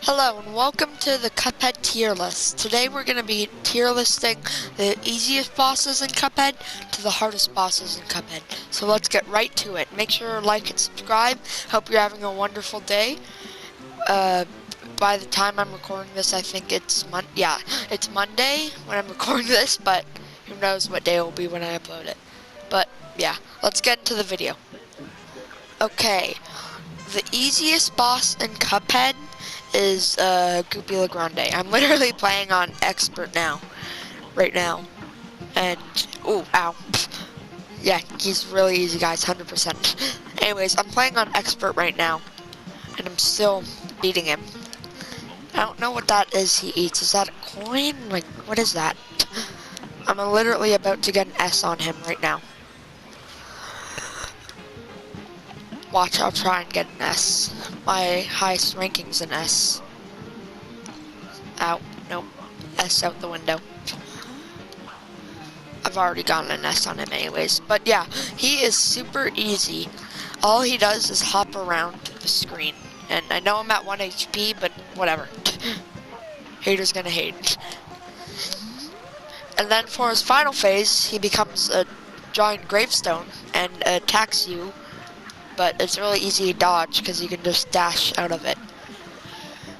Hello and welcome to the Cuphead tier list. Today we're going to be tier listing the easiest bosses in Cuphead to the hardest bosses in Cuphead. So let's get right to it. Make sure to like and subscribe. Hope you're having a wonderful day. By the time I'm recording this, I think it's it's Monday when I'm recording this, but who knows what day it will be when I upload it. But yeah, let's get into the video. Okay, the easiest boss in Cuphead is goopy grande. I'm literally playing on expert right now, and oh, ow, yeah, he's really easy, guys, 100%. Anyways, I'm playing on expert right now, and I'm still beating him. I don't know what that is he eats. Is that a coin? Like, what is that? I'm literally about to get an S on him right now. Watch, I'll try and get an S. My highest ranking's an S. Out. Nope. S out the window. I've already gotten an S on him anyways. But yeah, he is super easy. All he does is hop around the screen. And I know I'm at 1 HP, but whatever. Haters gonna hate. And then for his final phase, he becomes a giant gravestone and attacks you. But it's really easy to dodge because you can just dash out of it.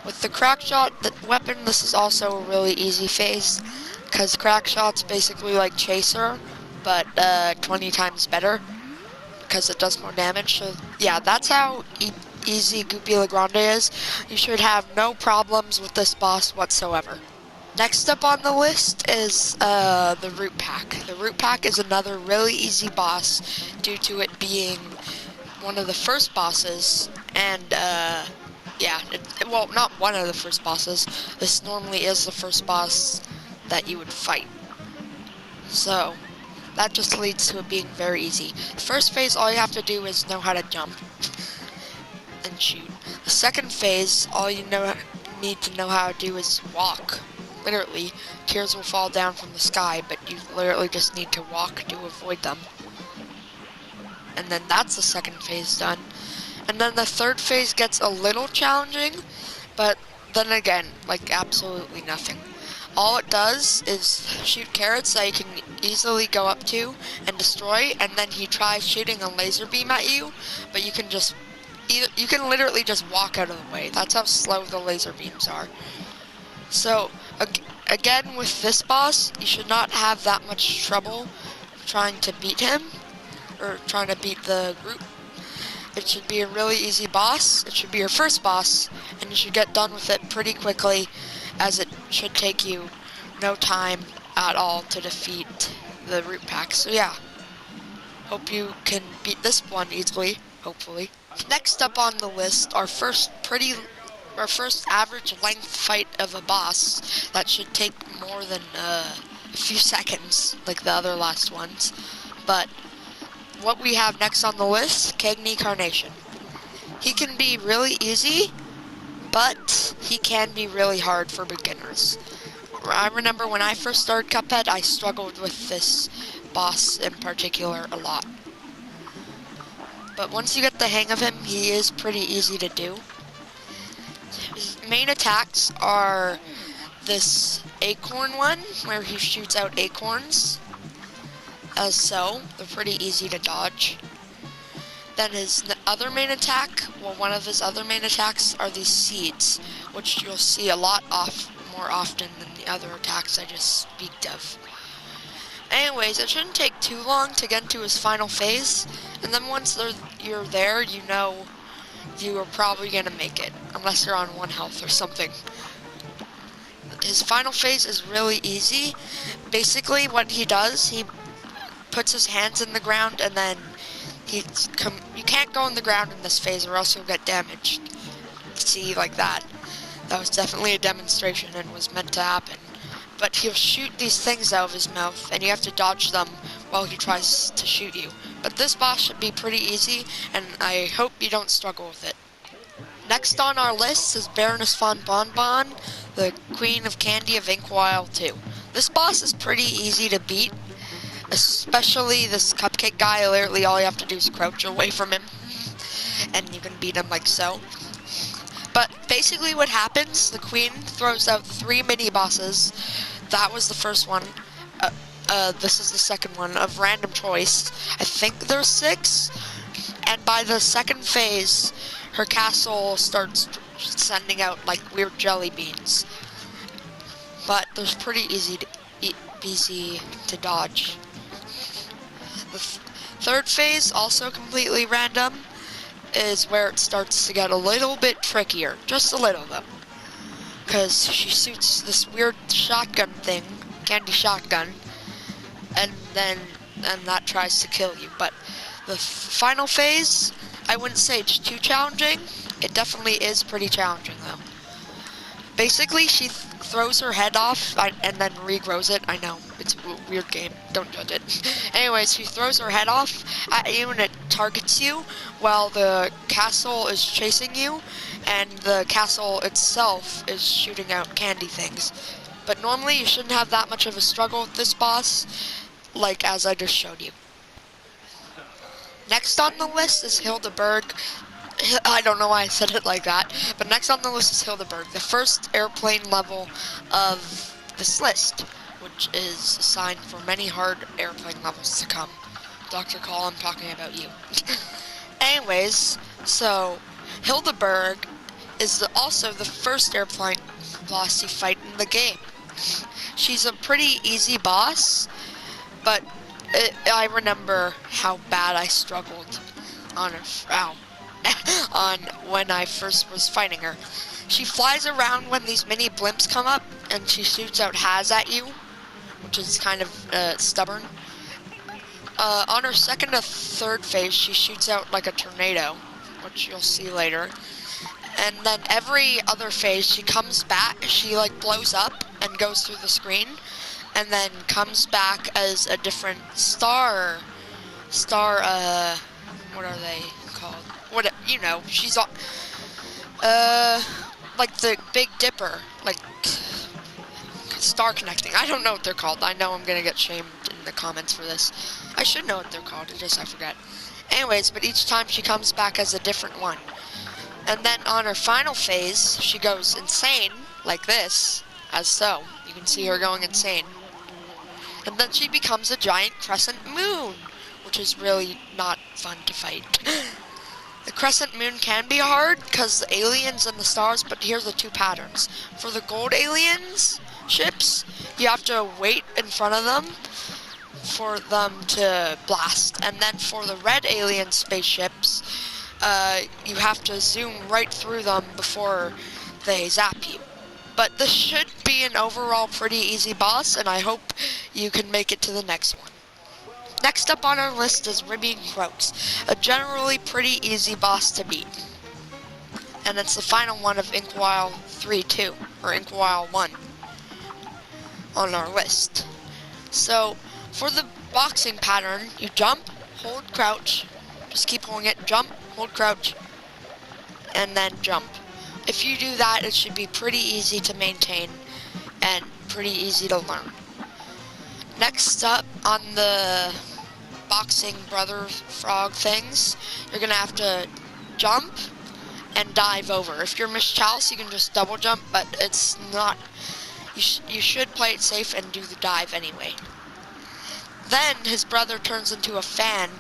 With the crack shot weapon, this is also a really easy phase because crack shot's basically like chaser, but 20 times better because it does more damage. So yeah, that's how easy goopy grande is. You should have no problems with this boss whatsoever. Next up on the list is the root pack. The root pack is another really easy boss due to it being one of the first bosses, and yeah, well, not one of the first bosses. This normally is the first boss that you would fight. So that just leads to it being very easy. The first phase, all you have to do is know how to jump and shoot. The second phase, all you need to know how to do is walk. Literally, tears will fall down from the sky, but you literally just need to walk to avoid them. And then that's the second phase done. And then the third phase gets a little challenging, but then again, like absolutely nothing. All it does is shoot carrots that you can easily go up to and destroy, and then he tries shooting a laser beam at you, but you can literally just walk out of the way. That's how slow the laser beams are. So again, with this boss, you should not have that much trouble trying to beat him, or trying to beat the group. It should be a really easy boss. It should be your first boss, and you should get done with it pretty quickly, as it should take you no time at all to defeat the root pack. So yeah, hope you can beat this one easily, hopefully. Next up on the list, our first average length fight of a boss that should take more than a few seconds, like the other last ones. But what we have next on the list, Cagney Carnation. He can be really easy, but he can be really hard for beginners. I remember when I first started Cuphead, I struggled with this boss in particular a lot. But once you get the hang of him, he is pretty easy to do. His main attacks are this acorn one, where he shoots out acorns. As so, they're pretty easy to dodge. Then his other main attack, well, one of his other main attacks are these seeds, which you'll see a lot more often than the other attacks I just speaked of. Anyways, it shouldn't take too long to get into his final phase, and then once you're there, you know you are probably gonna make it, unless you're on 1 health or something. His final phase is really easy. Basically, what he does, he puts his hands in the ground, and then you can't go in the ground in this phase or else you'll get damaged. See, like that. That was definitely a demonstration and was meant to happen. But he'll shoot these things out of his mouth, and you have to dodge them while he tries to shoot you. But this boss should be pretty easy, and I hope you don't struggle with it. Next on our list is Barroness Bonbon, the Queen of Candy of Inkwell 2. This boss is pretty easy to beat. Especially this cupcake guy, literally all you have to do is crouch away from him, and you can beat him like so. But basically what happens, the queen throws out 3 mini-bosses. That was the first one. This is the second one of random choice. I think there's 6. And by the second phase, her castle starts sending out like weird jelly beans. But they're pretty easy to dodge. The third phase, also completely random, is where it starts to get a little bit trickier. Just a little though. Because she shoots this weird shotgun thing, candy shotgun, and that tries to kill you. But the final phase, I wouldn't say it's too challenging. It definitely is pretty challenging though. Basically, she throws her head off and then regrows it. I know, it's a weird game. Don't judge it. Anyways, she throws her head off at you and it targets you while the castle is chasing you, and the castle itself is shooting out candy things. But normally, you shouldn't have that much of a struggle with this boss, like as I just showed you. Next on the list is Hilda. I don't know why I said it like that, but next on the list is Hilda, the first airplane level of this list, which is assigned for many hard airplane levels to come. Dr. Kahl, I'm talking about you. Anyways, so Hilda is also the first airplane boss you fight in the game. She's a pretty easy boss, but I remember how bad I struggled on her. On when I first was fighting her. She flies around when these mini blimps come up, and she shoots out has at you, which is kind of stubborn. On her second or third phase, she shoots out like a tornado, which you'll see later. And then every other phase, she comes back, she like blows up and goes through the screen, and then comes back as a different star, what are they called? What, you know, she's on, like the Big Dipper, like star connecting. I don't know what they're called. I know I'm gonna get shamed in the comments for this. I should know what they're called, it's just I forget. Anyways, but each time she comes back as a different one. And then on her final phase, she goes insane, like this, as so. You can see her going insane. And then she becomes a giant crescent moon, which is really not fun to fight. The crescent moon can be hard because the aliens and the stars, but here's the 2 patterns. For the gold aliens ships, you have to wait in front of them for them to blast. And then for the red alien spaceships, you have to zoom right through them before they zap you. But this should be an overall pretty easy boss, and I hope you can make it to the next one. Next up on our list is Ribby and Croaks, a generally pretty easy boss to beat. And it's the final one of Inkwell 3-2, or Inkwell 1, on our list. So, for the boxing pattern, you jump, hold, crouch, just keep holding it, jump, hold, crouch, and then jump. If you do that, it should be pretty easy to maintain, and pretty easy to learn. Next up on the boxing brother frog things, you're gonna have to jump and dive over. If you're Miss Chalice, you can just double jump, but it's not, you should play it safe and do the dive anyway. Then his brother turns into a fan,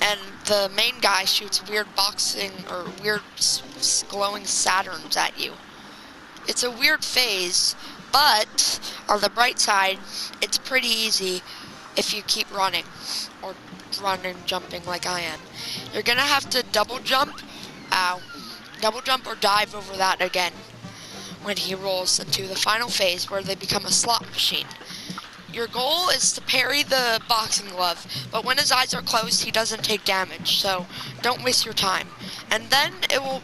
and the main guy shoots weird boxing or weird glowing Saturns at you. It's a weird phase, but on the bright side, it's pretty easy if you keep running, or running, jumping like I am. You're gonna have to double jump or dive over that again when he rolls into the final phase where they become a slot machine. Your goal is to parry the boxing glove, but when his eyes are closed, he doesn't take damage, so don't waste your time. And then it will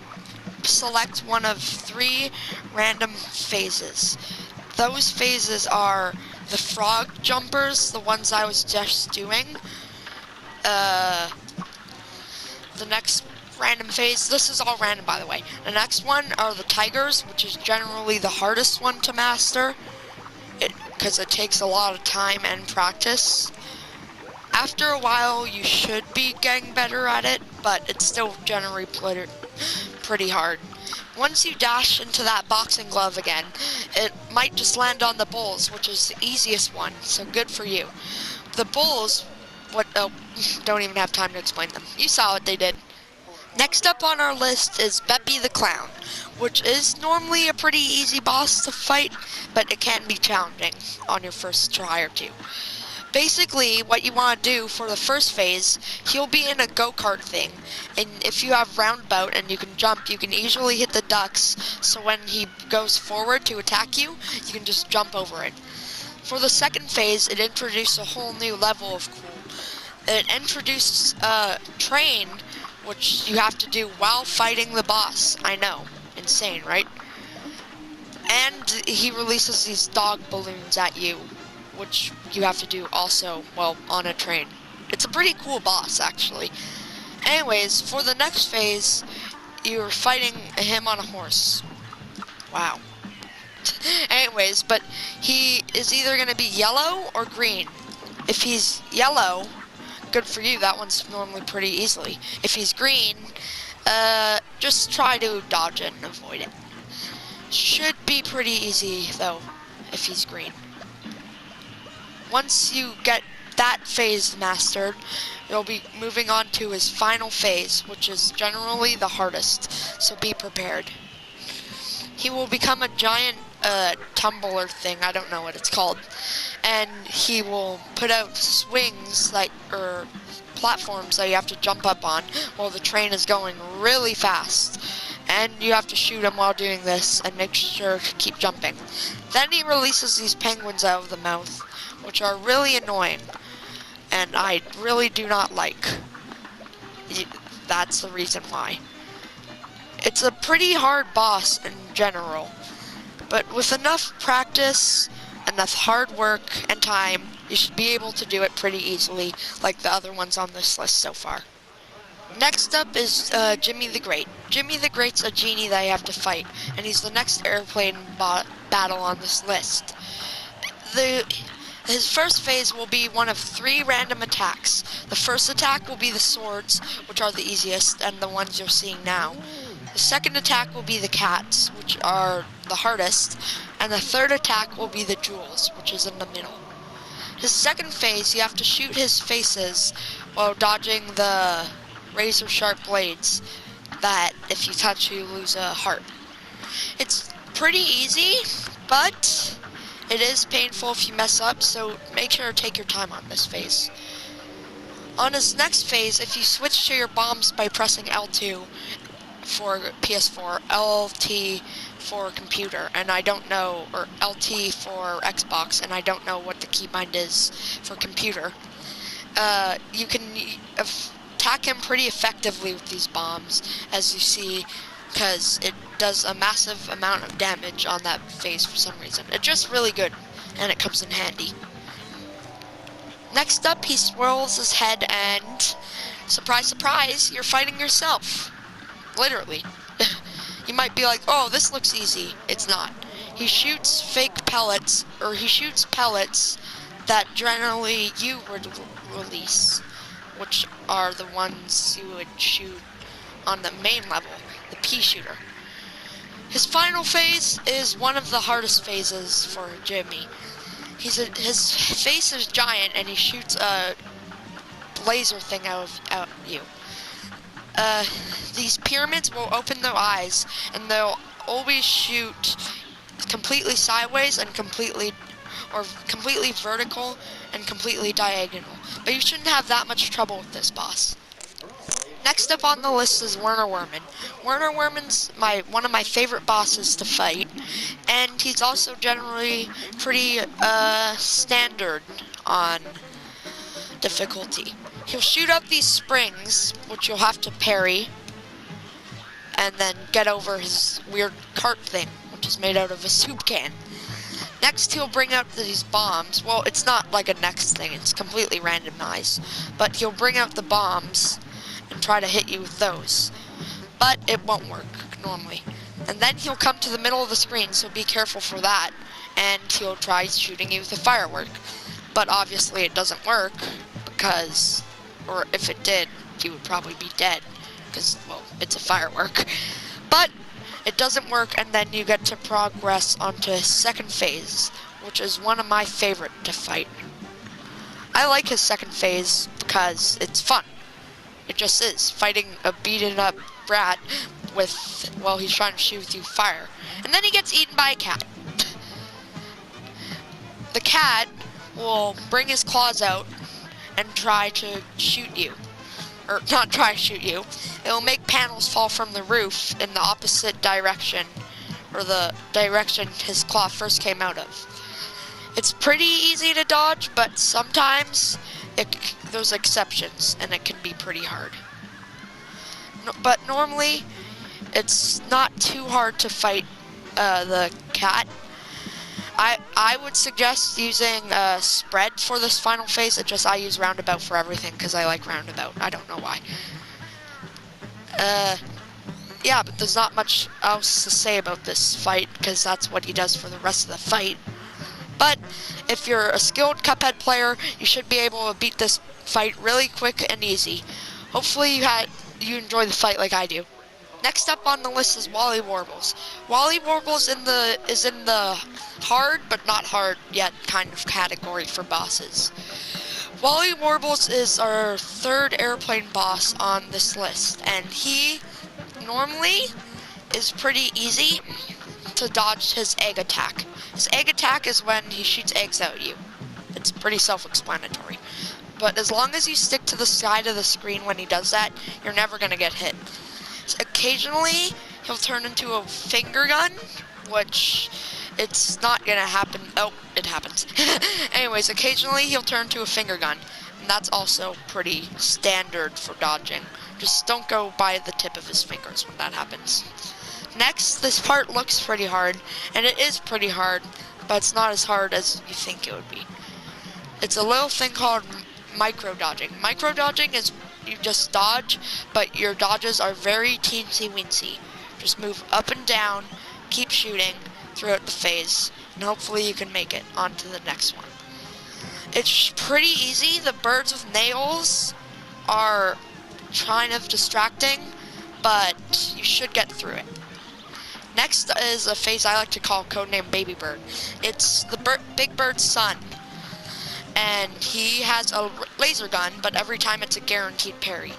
select one of 3 random phases. Those phases are the frog jumpers, the ones I was just doing. The next random phase, this is all random by the way. The next one are the tigers, which is generally the hardest one to master, because it takes a lot of time and practice. After a while, you should be getting better at it, but it's still generally pretty hard. Once you dash into that boxing glove again, it might just land on the bowls, which is the easiest one, so good for you. The bowls, don't even have time to explain them. You saw what they did. Next up on our list is Beppi the Clown, which is normally a pretty easy boss to fight, but it can be challenging on your first try or two. Basically, what you want to do for the first phase, he'll be in a go-kart thing, and if you have roundabout and you can jump, you can easily hit the ducks, so when he goes forward to attack you, you can just jump over it. For the second phase, it introduced a whole new level of cool. It introduced a train, which you have to do while fighting the boss. I know, insane, right? And he releases these dog balloons at you, which you have to do also, well, on a train. It's a pretty cool boss, actually. Anyways, for the next phase, you're fighting him on a horse. Wow. Anyways, but he is either going to be yellow or green. If he's yellow, good for you, that one's normally pretty easily. If he's green, just try to dodge it and avoid it. Should be pretty easy, though, if he's green. Once you get that phase mastered, you'll be moving on to his final phase, which is generally the hardest, so be prepared. He will become a giant tumbler thing, I don't know what it's called, and he will put out swings, or platforms that you have to jump up on while the train is going really fast, and you have to shoot him while doing this and make sure to keep jumping. Then he releases these penguins out of the mouth, which are really annoying, and I really do not like. That's the reason why. It's a pretty hard boss in general, but with enough practice, enough hard work, and time, you should be able to do it pretty easily, like the other ones on this list so far. Next up is Djimmy the Great. Djimmy the Great's a genie that you have to fight, and he's the next airplane battle on this list. His first phase will be one of 3 random attacks. The first attack will be the swords, which are the easiest, and the ones you're seeing now. The second attack will be the cats, which are the hardest, and the third attack will be the jewels, which is in the middle. His second phase, you have to shoot his faces while dodging the razor-sharp blades that, if you touch, you lose a heart. It's pretty easy, but it is painful if you mess up, so make sure to take your time on this phase. On his next phase, if you switch to your bombs by pressing L2 for PS4, LT for computer, and I don't know, or LT for Xbox, and I don't know what the keybind is for computer, you can attack him pretty effectively with these bombs, as you see, because it does a massive amount of damage on that phase for some reason. It's just really good, and it comes in handy. Next up, he swirls his head and, surprise, surprise, you're fighting yourself. Literally. You might be like, oh, this looks easy. It's not. He shoots fake pellets, or he shoots pellets that generally you would release, which are the ones you would shoot on the main level, the pea shooter. His final phase is one of the hardest phases for Djimmy. His face is giant, and he shoots a laser thing out of you. These pyramids will open their eyes, and they'll always shoot completely sideways and completely vertical and completely diagonal. But you shouldn't have that much trouble with this boss. Next up on the list is Werner Werman. Werner Werman's one of my favorite bosses to fight, and he's also generally pretty standard on difficulty. He'll shoot up these springs, which you'll have to parry, and then get over his weird cart thing, which is made out of a soup can. Next, he'll bring out these bombs. Well, it's not like a next thing, it's completely randomized. But he'll bring out the bombs and try to hit you with those. But it won't work, normally. And then he'll come to the middle of the screen, so be careful for that. And he'll try shooting you with a firework. But obviously it doesn't work, because, or if it did, you would probably be dead. Because, well, it's a firework. But it doesn't work, and then you get to progress onto his second phase, which is one of my favorite to fight. I like his second phase because it's fun. It just is, fighting a beaten up brat while he's trying to shoot you fire. And then he gets eaten by a cat. The cat will bring his claws out and try to shoot you. Or not try to shoot you. It will make panels fall from the roof in the opposite direction, or the direction his claw first came out of. It's pretty easy to dodge, but sometimes there's exceptions, and it can be pretty hard. But normally, it's not too hard to fight the cat. I would suggest using spread for this final phase. I use roundabout for everything because I like roundabout. I don't know why. Yeah, but there's not much else to say about this fight because that's what he does for the rest of the fight. But if you're a skilled Cuphead player, you should be able to beat this fight really quick and easy. Hopefully you enjoy the fight like I do. Next up on the list is Wally Warbles. Wally Warbles is in the hard but not hard yet kind of category for bosses. Wally Warbles is our third airplane boss on this list, and he normally is pretty easy to dodge his egg attack. His egg attack is when he shoots eggs at you. It's pretty self-explanatory. But as long as you stick to the side of the screen when he does that, you're never going to get hit. So occasionally, he'll turn into a finger gun, which it's not going to happen. Oh, it happens. Anyways, occasionally he'll turn to a finger gun, and that's also pretty standard for dodging. Just don't go by the tip of his fingers when that happens. Next, this part looks pretty hard, and it is pretty hard, but it's not as hard as you think it would be. It's a little thing called micro-dodging. Micro-dodging is you just dodge, but your dodges are very teensy-weensy. Just move up and down, keep shooting throughout the phase, and hopefully you can make it on to the next one. It's pretty easy. The birds with nails are kind of distracting, but you should get through it. Next is a phase I like to call codename Baby Bird. It's the big bird's son, and he has a laser gun, but every time it's a guaranteed parry.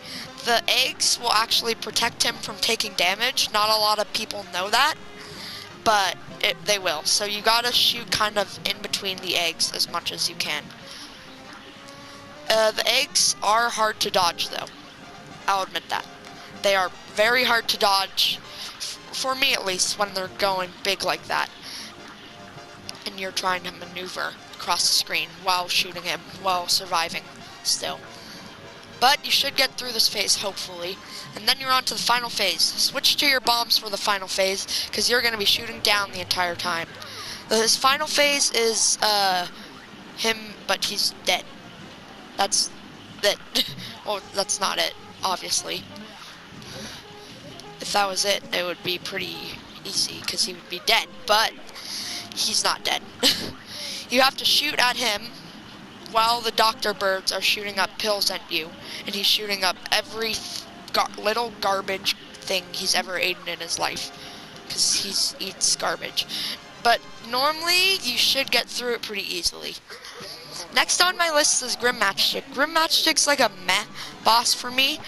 The eggs will actually protect him from taking damage. Not a lot of people know that, but they will. So you gotta shoot kind of in between the eggs as much as you can. The eggs are hard to dodge, though. I'll admit that. They are very hard to dodge, for me at least, when they're going big like that. And you're trying to maneuver across the screen while shooting him, while surviving still. But you should get through this phase, hopefully. And then you're on to the final phase. Switch to your bombs for the final phase, because you're going to be shooting down the entire time. His final phase is him, but he's dead. That's it. Well, that's not it, obviously. If that was it, it would be pretty easy, because he would be dead. But he's not dead. You have to shoot at him while the doctor birds are shooting up pills at you, and he's shooting up every little garbage thing he's ever eaten in his life, because he eats garbage. But normally, you should get through it pretty easily. Next on my list is Grim Matchstick. Grim Matchstick's like a meh boss for me.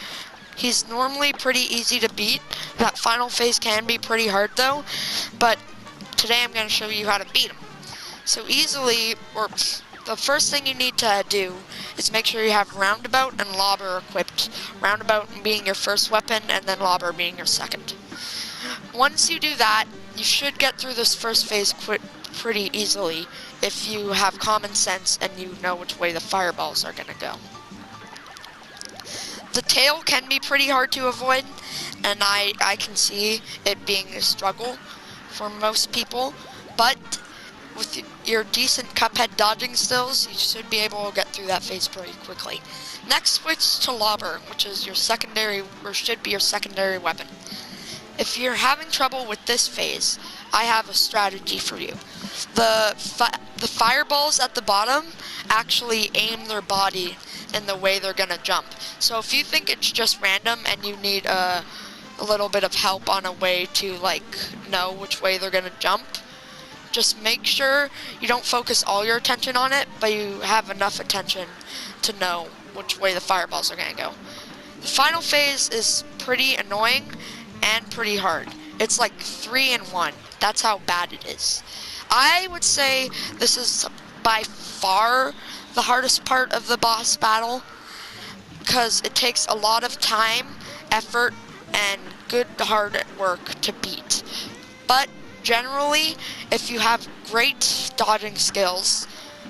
He's normally pretty easy to beat. That final phase can be pretty hard though, but today I'm going to show you how to beat him. So the first thing you need to do is make sure you have Roundabout and Lobber equipped. Roundabout being your first weapon, and then Lobber being your second. Once you do that, you should get through this first phase pretty easily if you have common sense and you know which way the fireballs are going to go. The tail can be pretty hard to avoid, and I can see it being a struggle for most people, but with your decent Cuphead dodging skills, you should be able to get through that phase pretty quickly. Next, switch to Lobber, which is your secondary, or should be your secondary weapon. If you're having trouble with this phase, I have a strategy for you. The fireballs at the bottom actually aim their body in the way they're gonna jump. So if you think it's just random and you need a little bit of help on a way to like know which way they're gonna jump. Just make sure you don't focus all your attention on it, but you have enough attention to know which way the fireballs are gonna go. The final phase is pretty annoying and pretty hard. It's like 3 in 1. That's how bad it is. I would say this is by far the hardest part of the boss battle, because it takes a lot of time, effort, and good hard work to beat. But generally, if you have great dodging skills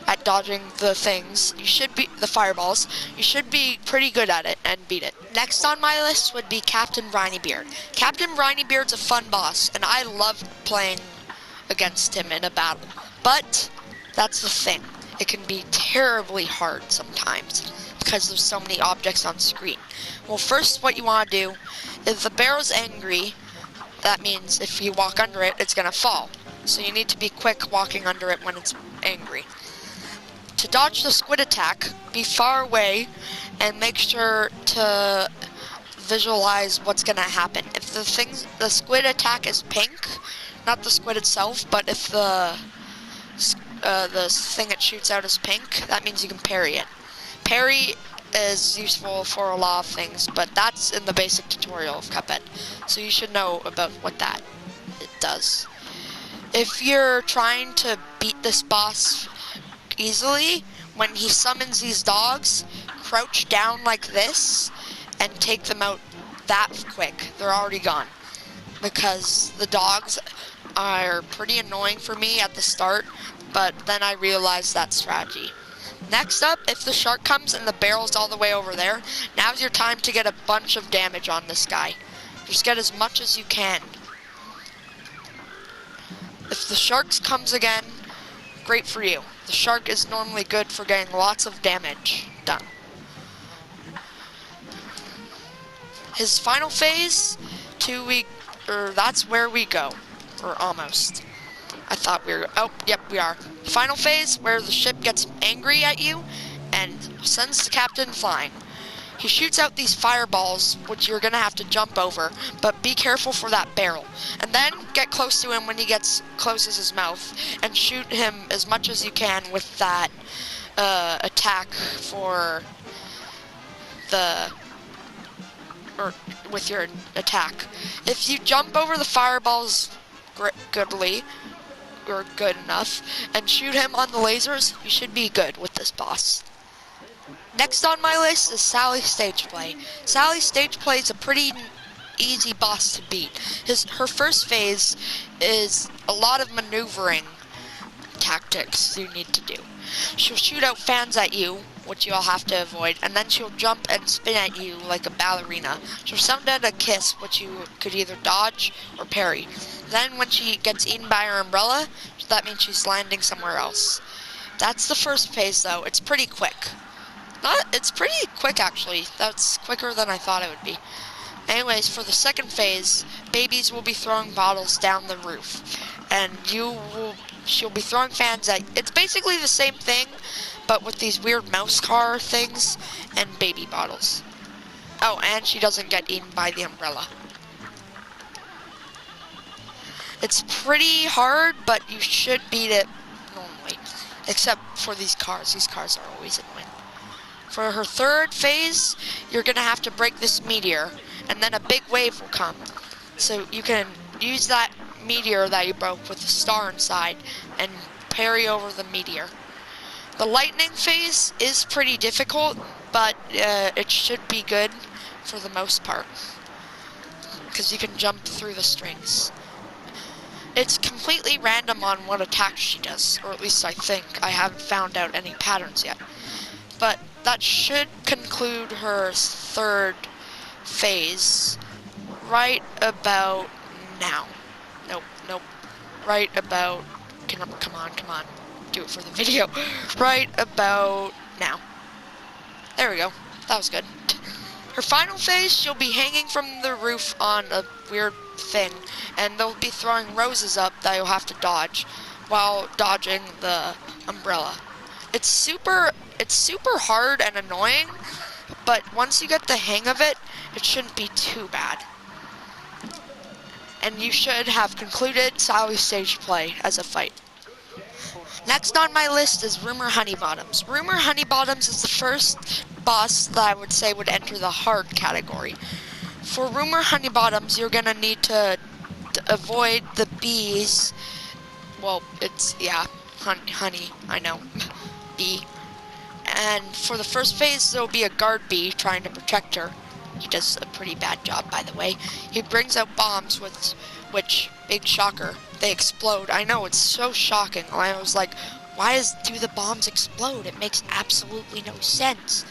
at dodging the things, you should be the fireballs, you should be pretty good at it and beat it. Next on my list would be Captain Brineybeard. Captain Brineybeard's a fun boss, and I love playing against him in a battle. But that's the thing. It can be terribly hard sometimes because there's so many objects on screen. Well, first what you want to do is the barrel's angry. That means if you walk under it, it's going to fall. So you need to be quick walking under it when it's angry. To dodge the squid attack, be far away and make sure to visualize what's going to happen. If the squid attack is pink, not the squid itself, but if the thing it shoots out is pink, that means you can parry it. Parry is useful for a lot of things, but that's in the basic tutorial of Cuphead, so you should know about what it does. If you're trying to beat this boss easily, when he summons these dogs, crouch down like this and take them out that quick. They're already gone, because the dogs are pretty annoying for me at the start, but then I realized that strategy. Next up, if the shark comes and the barrel's all the way over there, now's your time to get a bunch of damage on this guy. Just get as much as you can. If the shark comes again, great for you. The shark is normally good for getting lots of damage done. His final phase, that's where we go. Or almost. I thought we were, oh, yep, we are. Final phase, where the ship gets angry at you and sends the captain flying. He shoots out these fireballs, which you're gonna have to jump over, but be careful for that barrel. And then get close to him when he closes his mouth, and shoot him as much as you can with that attack with your attack. If you jump over the fireballs good enough and shoot him on the lasers, you should be good with this boss. Next on my list is Sally Stageplay. Sally Stageplay is a pretty easy boss to beat. Her first phase is a lot of maneuvering tactics you need to do. She'll shoot out fans at you, which you'll have to avoid, and then she'll jump and spin at you like a ballerina. She'll sound out a kiss, which you could either dodge or parry. Then when she gets eaten by her umbrella, that means she's landing somewhere else. That's the first phase though. It's pretty quick. It's pretty quick actually. That's quicker than I thought it would be. Anyways, for the second phase, babies will be throwing bottles down the roof. And she'll be throwing fans at you. It's basically the same thing, but with these weird mouse car things and baby bottles. Oh, and she doesn't get eaten by the umbrella. It's pretty hard, but you should beat it normally. Except for these cars. These cars are always annoying. For her third phase, you're going to have to break this meteor, and then a big wave will come. So you can use that meteor that you broke with the star inside and parry over the meteor. The lightning phase is pretty difficult, but it should be good for the most part, because you can jump through the strings. It's completely random on what attack she does, or at least I think. I haven't found out any patterns yet. But that should conclude her third phase right about now. Nope. Right about, come on. Do it for the video. Right about now. There we go. That was good. Her final phase, she'll be hanging from the roof on a weird thing, and they'll be throwing roses up that you'll have to dodge while dodging the umbrella. It's super hard and annoying, but once you get the hang of it, it shouldn't be too bad. and you should have concluded Sally's stage play as a fight. Next on my list is Rumor Honeybottoms. Rumor Honeybottoms is the first boss that I would say would enter the hard category. For Rumor Honeybottoms, you're gonna need to avoid the bees. Well, it's, yeah, honey, I know, bee. And for the first phase, there'll be a guard bee trying to protect her. He does a pretty bad job, by the way. He brings out bombs, which, big shocker, they explode. I know, it's so shocking. I was like, why do the bombs explode? It makes absolutely no sense.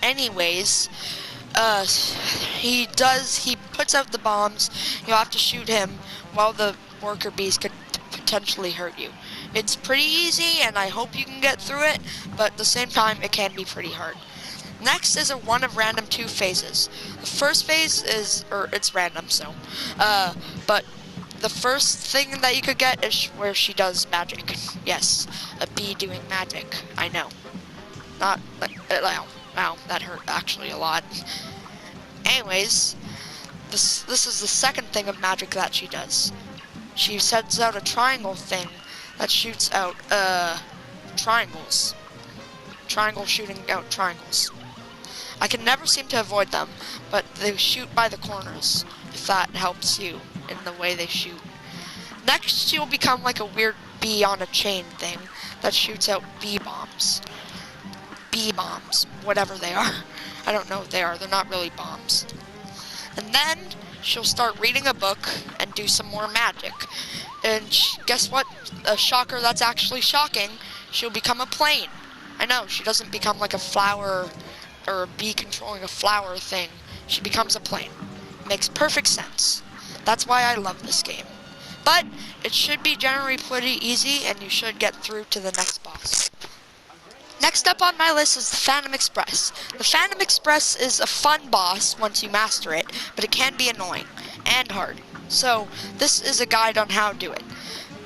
Anyways, he puts out the bombs. You'll have to shoot him while the worker bees could potentially hurt you. It's pretty easy, and I hope you can get through it, but at the same time, it can be pretty hard. Next is one of random 2 phases. The first phase is, it's random, so, but the first thing that you could get is where she does magic. Yes, a bee doing magic. I know. Not, like, wow, that hurt actually a lot. Anyways, this is the second thing of magic that she does. She sends out a triangle thing that shoots out, triangles. Triangle shooting out triangles. I can never seem to avoid them, but they shoot by the corners, if that helps you in the way they shoot. Next, you'll become like a weird bee on a chain thing that shoots out bee bombs. Bee bombs, whatever they are. I don't know what they are, they're not really bombs. And then, she'll start reading a book and do some more magic. And guess what? A shocker that's actually shocking, she'll become a plane. I know, she doesn't become like a flower or a bee controlling a flower thing. She becomes a plane. Makes perfect sense. That's why I love this game. But it should be generally pretty easy, and you should get through to the next boss. Next up on my list is the Phantom Express. The Phantom Express is a fun boss once you master it, but it can be annoying and hard. So this is a guide on how to do it.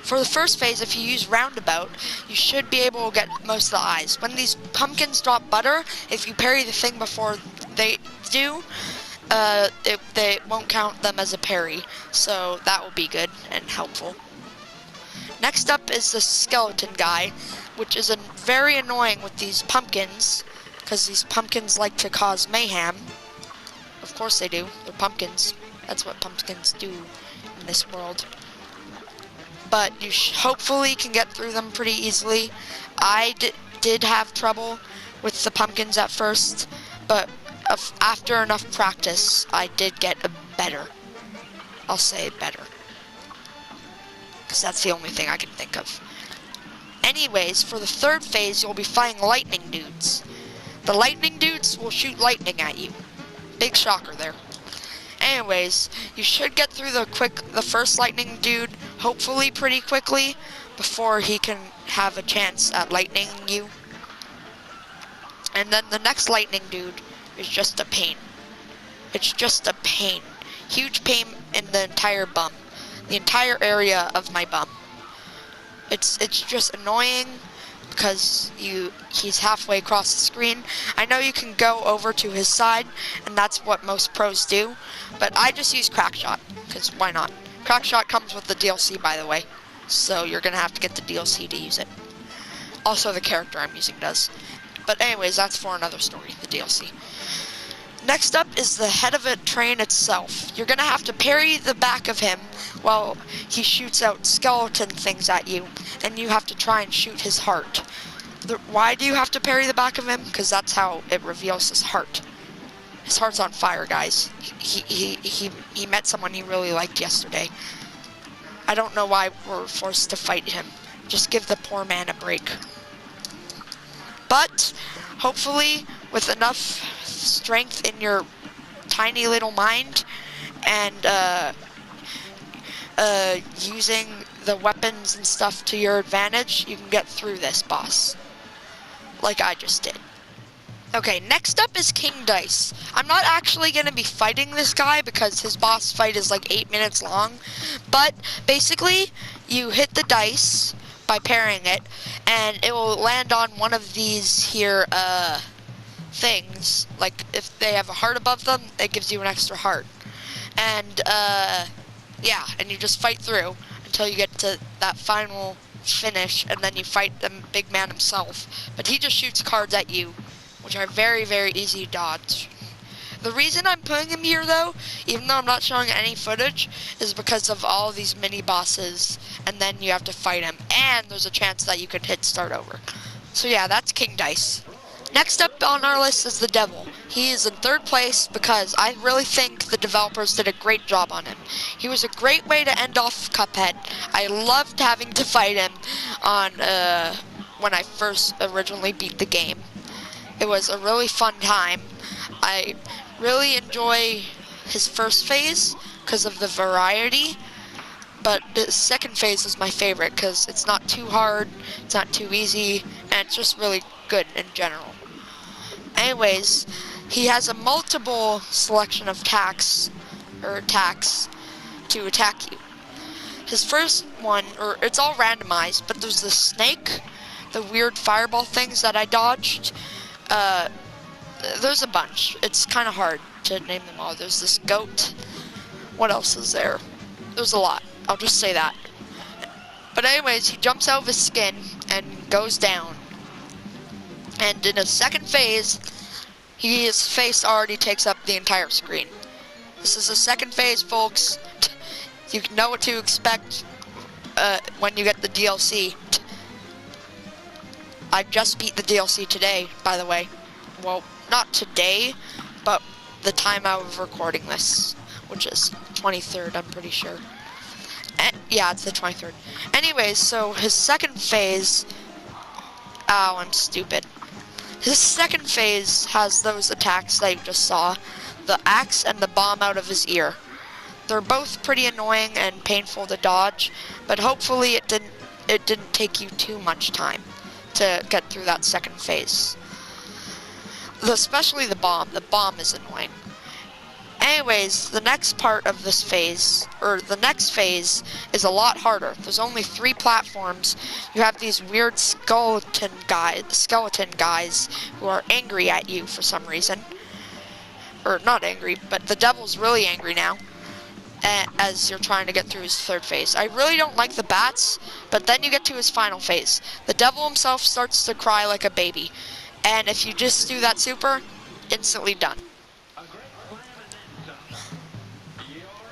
For the first phase, if you use Roundabout, you should be able to get most of the eyes. When these pumpkins drop butter, if you parry the thing before they do, they won't count them as a parry, so that will be good and helpful. Next up is the skeleton guy, which is very annoying with these pumpkins, because these pumpkins like to cause mayhem. Of course they do, they're pumpkins. That's what pumpkins do in this world. But you hopefully can get through them pretty easily. I did have trouble with the pumpkins at first, but after enough practice, I did get better. I'll say better, because that's the only thing I can think of. Anyways, for the third phase, you'll be fighting lightning dudes. The lightning dudes will shoot lightning at you. Big shocker there. Anyways, you should get through the first lightning dude, hopefully pretty quickly, before he can have a chance at lightning you. And then the next lightning dude is just a pain. It's just a pain. Huge pain in the entire bum. The entire area of my bum. It's just annoying because he's halfway across the screen. I know you can go over to his side, and that's what most pros do, but I just use Crackshot, because why not? Crackshot comes with the DLC, by the way, so you're gonna have to get the DLC to use it. Also, the character I'm using does. But anyways, that's for another story, the DLC. Next up is the head of a train itself. You're gonna have to parry the back of him while he shoots out skeleton things at you, and you have to try and shoot his heart. Why do you have to parry the back of him? Because that's how it reveals his heart. His heart's on fire, guys. He met someone he really liked yesterday. I don't know why we're forced to fight him. Just give the poor man a break. But hopefully, with enough strength in your tiny little mind and using the weapons and stuff to your advantage, you can get through this boss, like I just did. Okay, next up is King Dice. I'm not actually going to be fighting this guy because his boss fight is like 8 minutes long, but basically, you hit the dice by parrying it, and it will land on one of these here, things. Like, if they have a heart above them, it gives you an extra heart. And, Yeah, and you just fight through until you get to that final finish, and then you fight the big man himself. But he just shoots cards at you, which are very, very easy to dodge. The reason I'm putting him here, though, even though I'm not showing any footage, is because of all these mini-bosses, and then you have to fight him, and there's a chance that you could hit start over. So yeah, that's King Dice. Next up on our list is the Devil. He is in third place because I really think the developers did a great job on him. He was a great way to end off Cuphead. I loved having to fight him on when I first originally beat the game. It was a really fun time. I really enjoy his first phase because of the variety, but the second phase is my favorite because it's not too hard, it's not too easy, and it's just really good in general. Anyways, he has a multiple selection of attacks to attack you. His first one, or it's all randomized, but there's the snake, the weird fireball things that I dodged. There's a bunch. It's kind of hard to name them all. There's this goat. What else is there? There's a lot. I'll just say that. But anyways, he jumps out of his skin and goes down. And in his second phase, his face already takes up the entire screen. This is the second phase, folks. You know what to expect when you get the DLC. I just beat the DLC today, by the way. Well, not today, but the time I was recording this, which is 23rd, I'm pretty sure. Yeah, it's the 23rd. Anyways, so his second phase... Ow, I'm stupid. His second phase has those attacks that you just saw. The axe and the bomb out of his ear. They're both pretty annoying and painful to dodge, but hopefully it didn't take you too much time to get through that second phase. Especially the bomb. The bomb is annoying. Anyways, the next part of this phase, or the next phase, is a lot harder. There's only 3 platforms. You have these weird skeleton guys who are angry at you for some reason. Or not angry, but the devil's really angry now as you're trying to get through his third phase. I really don't like the bats, but then you get to his final phase. The devil himself starts to cry like a baby. And if you just do that super, instantly done.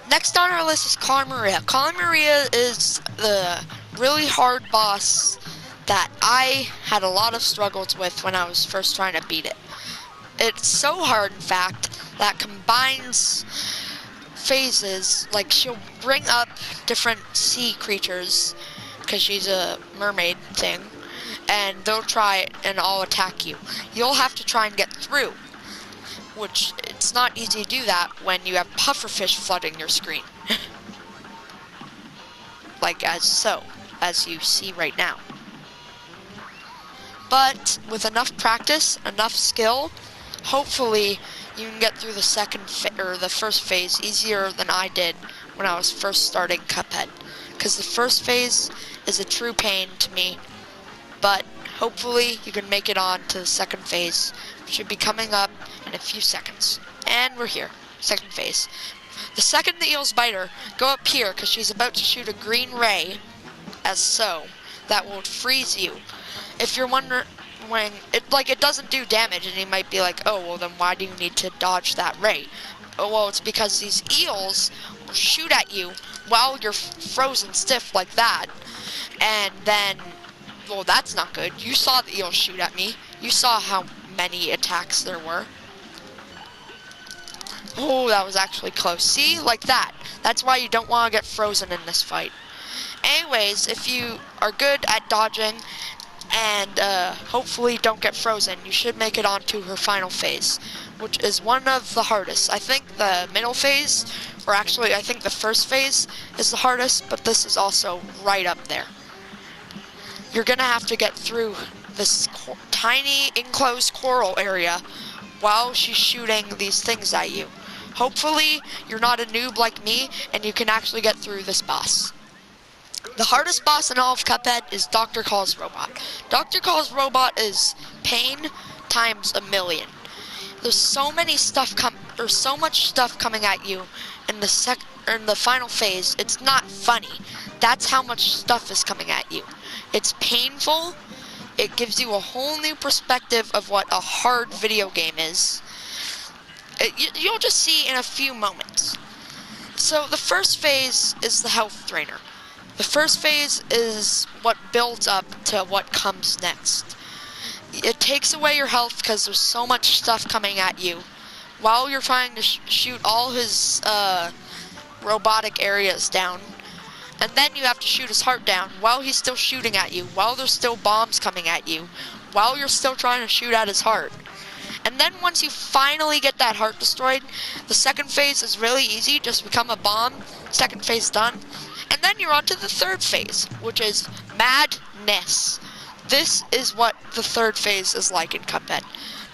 Next on our list is Cala Maria. Cala Maria is the really hard boss that I had a lot of struggles with when I was first trying to beat it. It's so hard, in fact, that combines phases. Like, she'll bring up different sea creatures, because she's a mermaid thing, and they'll try and all attack you. You'll have to try and get through, which it's not easy to do that when you have pufferfish flooding your screen. Like as you see right now. But with enough practice, enough skill, hopefully you can get through the first phase easier than I did when I was first starting Cuphead. Because the first phase is a true pain to me, but hopefully you can make it on to the second phase, which should be coming up in a few seconds. And we're here, second phase. The second the eels bite her, go up here, because she's about to shoot a green ray, as so, that will freeze you. If you're wondering, it doesn't do damage, and you might be like, oh, well then why do you need to dodge that ray? Oh, well, it's because these eels will shoot at you while you're frozen stiff like that, and then, well, that's not good. You saw the eels shoot at me. You saw how many attacks there were. Oh, that was actually close. See? Like that. That's why you don't want to get frozen in this fight. Anyways, if you are good at dodging and hopefully don't get frozen, you should make it on to her final phase, which is one of the hardest. I think the middle phase, or actually I think the first phase is the hardest, but this is also right up there. You're going to have to get through this tiny enclosed coral area while she's shooting these things at you. Hopefully, you're not a noob like me, and you can actually get through this boss. The hardest boss in all of Cuphead is Dr. Kahl's robot. Dr. Kahl's robot is pain times a million. There's so much stuff coming at you in the final phase, it's not funny. That's how much stuff is coming at you. It's painful. It gives you a whole new perspective of what a hard video game is. You'll just see in a few moments. So the first phase is the health drainer. The first phase is what builds up to what comes next. It takes away your health because there's so much stuff coming at you while you're trying to shoot all his robotic areas down. And then you have to shoot his heart down while he's still shooting at you, while there's still bombs coming at you, while you're still trying to shoot at his heart. And then once you finally get that heart destroyed, the second phase is really easy. Just become a bomb. Second phase done. And then you're on to the third phase, which is madness. This is what the third phase is like in Cuphead.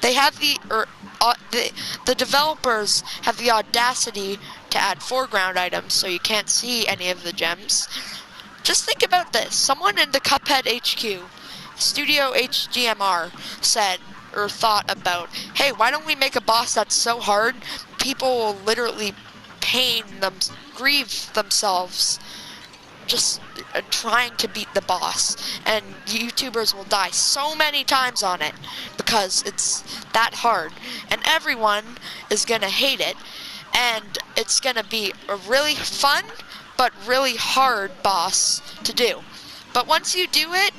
They have the developers have the audacity to add foreground items so you can't see any of the gems. Just think about this. Someone in the Cuphead HQ, Studio HGMR, said or thought about, hey, why don't we make a boss that's so hard people will literally grieve themselves just trying to beat the boss, and YouTubers will die so many times on it because it's that hard, and everyone is gonna hate it, and it's gonna be a really fun but really hard boss to do. But once you do it,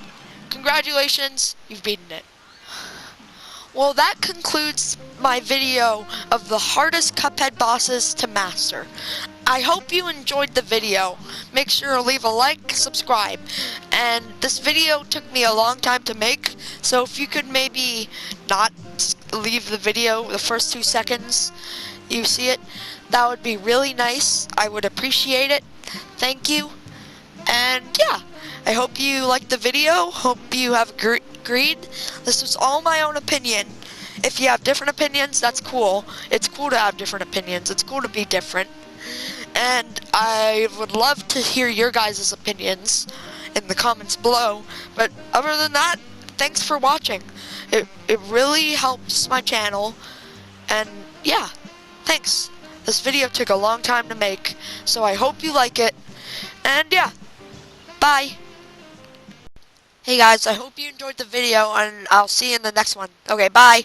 congratulations, you've beaten it. Well, that concludes my video of the hardest Cuphead bosses to master. I hope you enjoyed the video. Make sure to leave a like, subscribe. And this video took me a long time to make, so if you could maybe not leave the video the first 2 seconds you see it, that would be really nice. I would appreciate it. Thank you. And yeah, I hope you liked the video. Hope you have agreed. This was all my own opinion. If you have different opinions, that's cool. It's cool to have different opinions. It's cool to be different. And I would love to hear your guys' opinions in the comments below. But other than that, thanks for watching. It really helps my channel. And yeah, thanks. This video took a long time to make, so I hope you like it. And yeah, bye. Hey guys, I hope you enjoyed the video, and I'll see you in the next one. Okay, bye.